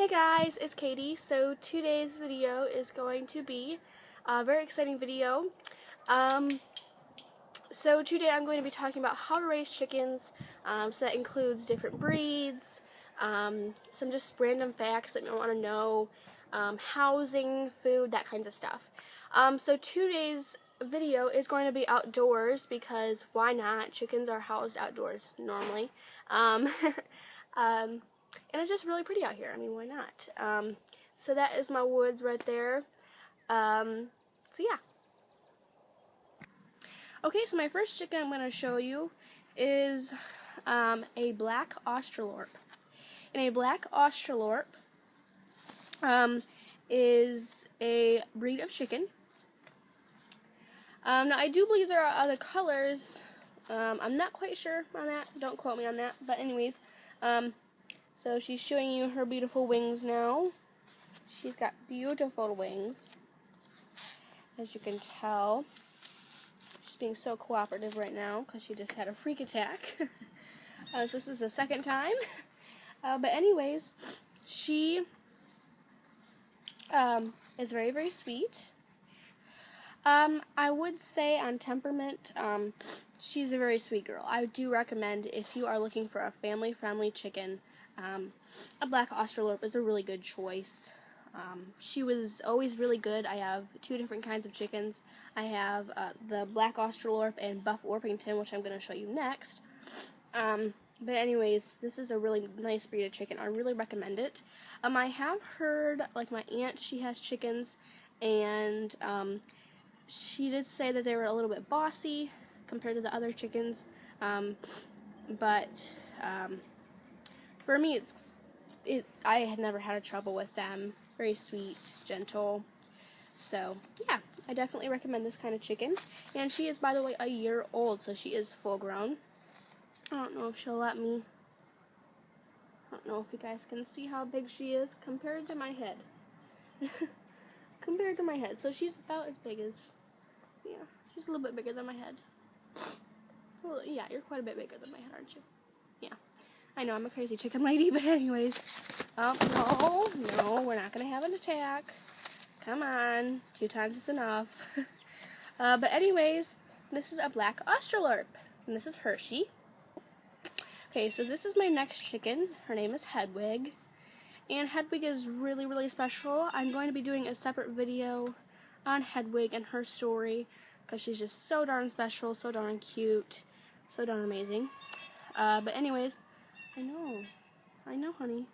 Hey guys, it's Katie. So today's video is going to be a very exciting video. So today I'm going to be talking about how to raise chickens. So that includes different breeds, some just random facts that you want to know, housing, food, that kinds of stuff. So today's video is going to be outdoors because why not? Chickens are housed outdoors normally. And it's just really pretty out here. I mean, why not? So that is my woods right there. So yeah. Okay, so my first chicken I'm going to show you is a black Australorp. And a black Australorp is a breed of chicken. Now, I do believe there are other colors. I'm not quite sure on that. Don't quote me on that. But anyways, so she's showing you her beautiful wings now. She's got beautiful wings, as you can tell. She's being so cooperative right now because she just had a freak attack. So this is the second time. But anyways, she is very, very sweet. I would say on temperament, she's a very sweet girl. I do recommend if you are looking for a family-friendly chicken, a black Australorp is a really good choice. She was always really good. I have two different kinds of chickens. I have the black Australorp and buff Orpington, which I'm going to show you next. But anyways, this is a really nice breed of chicken. I really recommend it. I have heard, like my aunt, she has chickens, and she did say that they were a little bit bossy compared to the other chickens. But for me, I had never had a trouble with them. Very sweet, gentle. So, yeah, I definitely recommend this kind of chicken. And she is, by the way, a year old, so she is full grown. I don't know if she'll let me. I don't know if you guys can see how big she is compared to my head. Compared to my head. So she's about as big as, yeah, she's a little bit bigger than my head. Well, yeah, you're quite a bit bigger than my head, aren't you? Yeah. I know, I'm a crazy chicken lady, but anyways. Oh, no, we're not going to have an attack. Come on. 2 times is enough. But anyways, this is a black Australorp. And this is Hershey. Okay, so this is my next chicken. Her name is Hedwig. And Hedwig is really, really special. I'm going to be doing a separate video on Hedwig and her story, because she's just so darn special, so darn cute, so darn amazing. But anyways, I know, honey.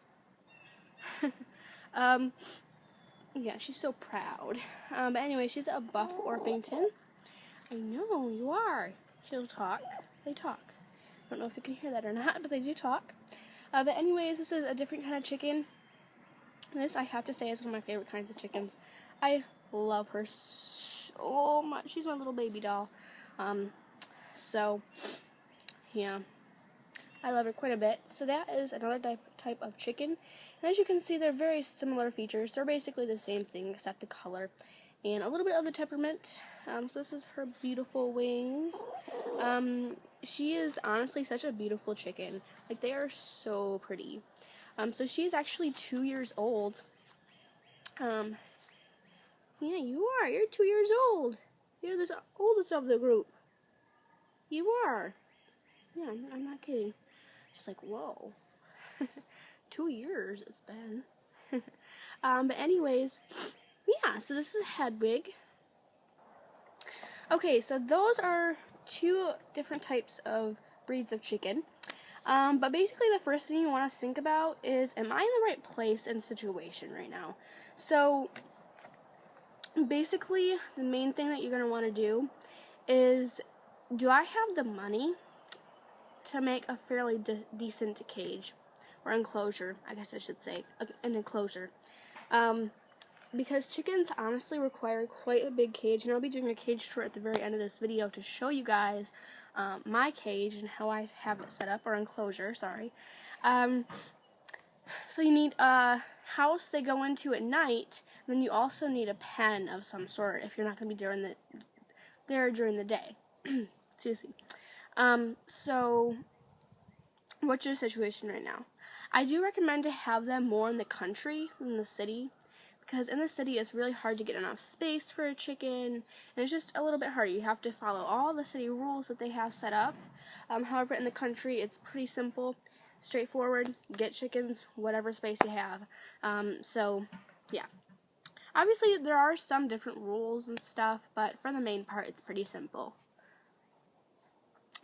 Yeah, she's so proud. But anyway, she's a buff Orpington. I know, you are. She'll talk. They talk. I don't know if you can hear that or not, but they do talk. But anyways, this is a different kind of chicken. This, I have to say, is one of my favorite kinds of chickens. I love her so much. She's my little baby doll. So, yeah. I love her quite a bit. So that is another type of chicken. And as you can see, they're very similar features. They're basically the same thing except the color and a little bit of the temperament. So this is her beautiful wings. She is honestly such a beautiful chicken. Like, they are so pretty. So she's actually 2 years old. Yeah, you are. You're 2 years old. You're the oldest of the group. You are. Yeah, I'm not kidding. Just like, whoa. 2 years it's been. But anyways, yeah, so this is Hedwig. Okay, so those are 2 different types of breeds of chicken. But basically the first thing you want to think about is, am I in the right place and situation right now? So basically the main thing that you're going to want to do is, do I have the money to make a fairly decent cage or enclosure? I guess I should say an enclosure. Because chickens honestly require quite a big cage, and I'll be doing a cage tour at the very end of this video to show you guys my cage and how I have it set up, or enclosure, sorry. So you need a house they go into at night, and then you also need a pen of some sort if you're not going to be there during the day. Excuse me. So what's your situation right now? I do recommend to have them more in the country than the city, because in the city it's really hard to get enough space for a chicken, and it's just a little bit hard. You have to follow all the city rules that they have set up. However, in the country it's pretty simple, straightforward. Get chickens, whatever space you have. So, yeah. Obviously, there are some different rules and stuff, but for the main part, it's pretty simple.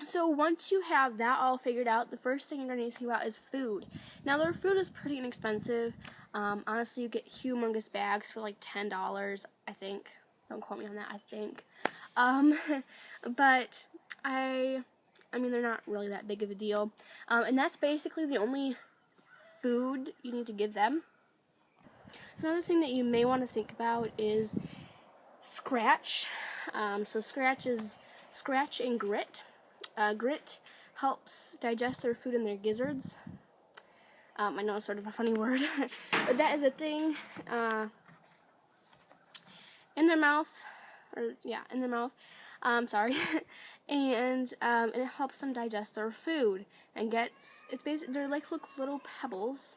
So once you have that all figured out, the first thing you're going to need to think about is food. Now, their food is pretty inexpensive. Honestly, you get humongous bags for like $10, I think. Don't quote me on that, I think. But I mean, they're not really that big of a deal. And that's basically the only food you need to give them. So another thing that you may want to think about is scratch. So scratch is scratch and grit. Grit helps digest their food in their gizzards. I know it's sort of a funny word, but that is a thing in their mouth, in their mouth. Sorry, and it helps them digest their food and it's basically they're like little pebbles.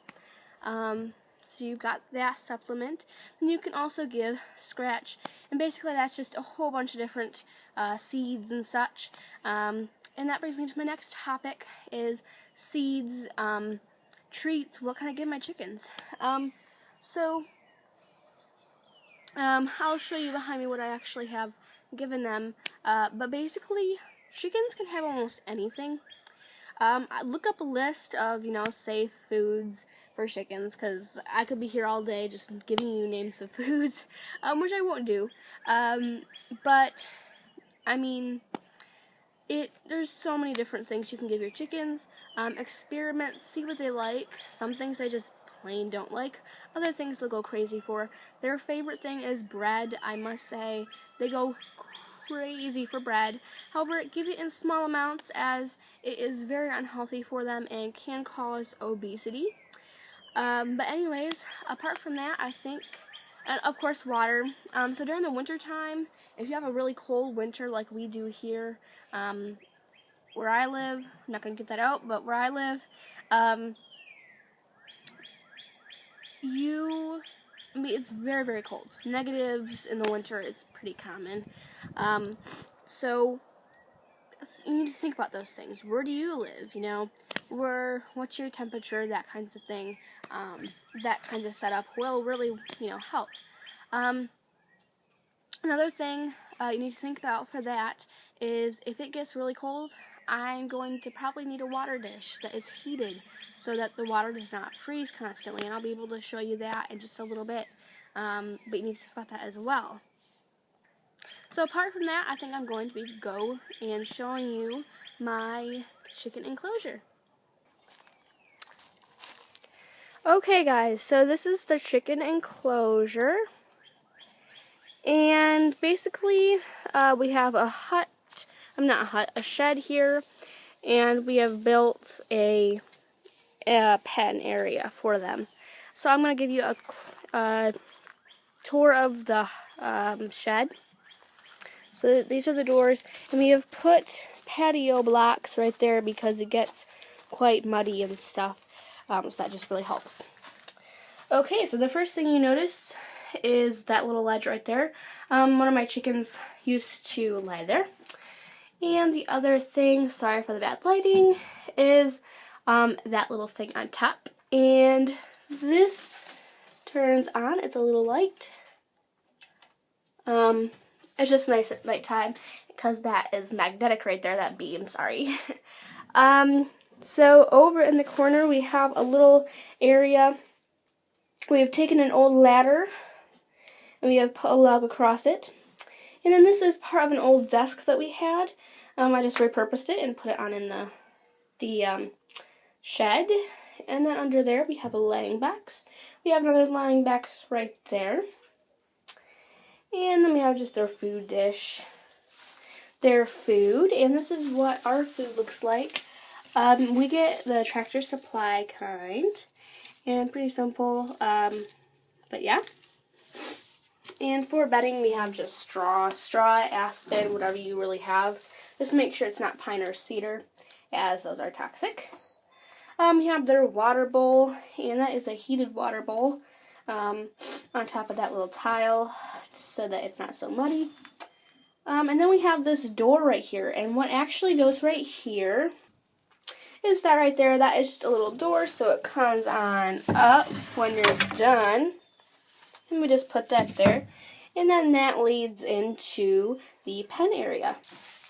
So you've got that supplement. Then you can also give scratch, and basically that's just a whole bunch of different seeds and such. And that brings me to my next topic: is seeds, treats. What can I give my chickens? I'll show you behind me what I actually have given them. But basically, chickens can have almost anything. Look up a list of, safe foods for chickens, because I could be here all day just giving you names of foods, which I won't do. But, I mean, there's so many different things you can give your chickens. Experiment, see what they like. Some things they just plain don't like. Other things they'll go crazy for. Their favorite thing is bread, I must say. They go crazy for bread. However, give it in small amounts, as it is very unhealthy for them and can cause obesity. But anyways, apart from that, I think, and of course water. So during the winter time, if you have a really cold winter like we do here, where I live, I'm not going to get that out, but where I live, it's very, very cold. Negatives in the winter is pretty common. So you need to think about those things. Where do you live? What's your temperature? That kinds of thing. That kinds of setup will really, help. Another thing you need to think about for that is if it gets really cold, I'm going to probably need a water dish that is heated so that the water does not freeze constantly, and I'll be able to show you that in just a little bit. But you need to think about that as well. So apart from that, I think I'm going to go and showing you my chicken enclosure. Okay guys, so this is the chicken enclosure. And basically, we have a shed here, and we have built a pen area for them. So I'm going to give you a tour of the shed. So these are the doors, and we have put patio blocks right there because it gets quite muddy and stuff, so that just really helps. Okay, so the first thing you notice is that little ledge right there. One of my chickens used to lie there. And the other thing, sorry for the bad lighting, is that little thing on top. And this turns on. It's a little light. It's just nice at nighttime because that is magnetic right there, that beam, sorry. So over in the corner we have a little area. We have taken an old ladder and we have put a log across it. And then this is part of an old desk that we had. I just repurposed it and put it on in the shed. And then under there we have a lighting box. We have another lighting box right there. And then we have just their food dish. Their food, and this is what our food looks like. We get the Tractor Supply kind, and pretty simple, but yeah. And for bedding, we have just straw, aspen, whatever you really have. Just make sure it's not pine or cedar, as those are toxic. You have their water bowl, and that is a heated water bowl on top of that little tile so that it's not so muddy. And then we have this door right here, and what actually goes right here is that right there. That is just a little door, so it comes on up when you're done. And we just put that there, and then that leads into the pen area.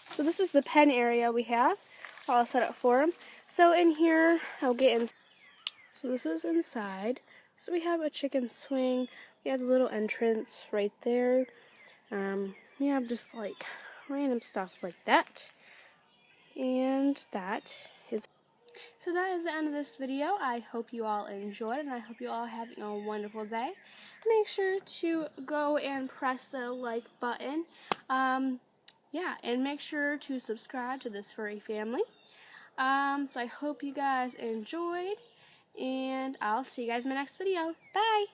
So this is the pen area we have all set up for him. So in here, I'll get in. So this is inside. So we have a chicken swing. We have the little entrance right there. We have just like random stuff like that. And that is. So that is the end of this video. I hope you all enjoyed, and I hope you all having a wonderful day. Make sure to go and press the like button. Yeah, and make sure to subscribe to this furry family. So I hope you guys enjoyed, and I'll see you guys in my next video. Bye!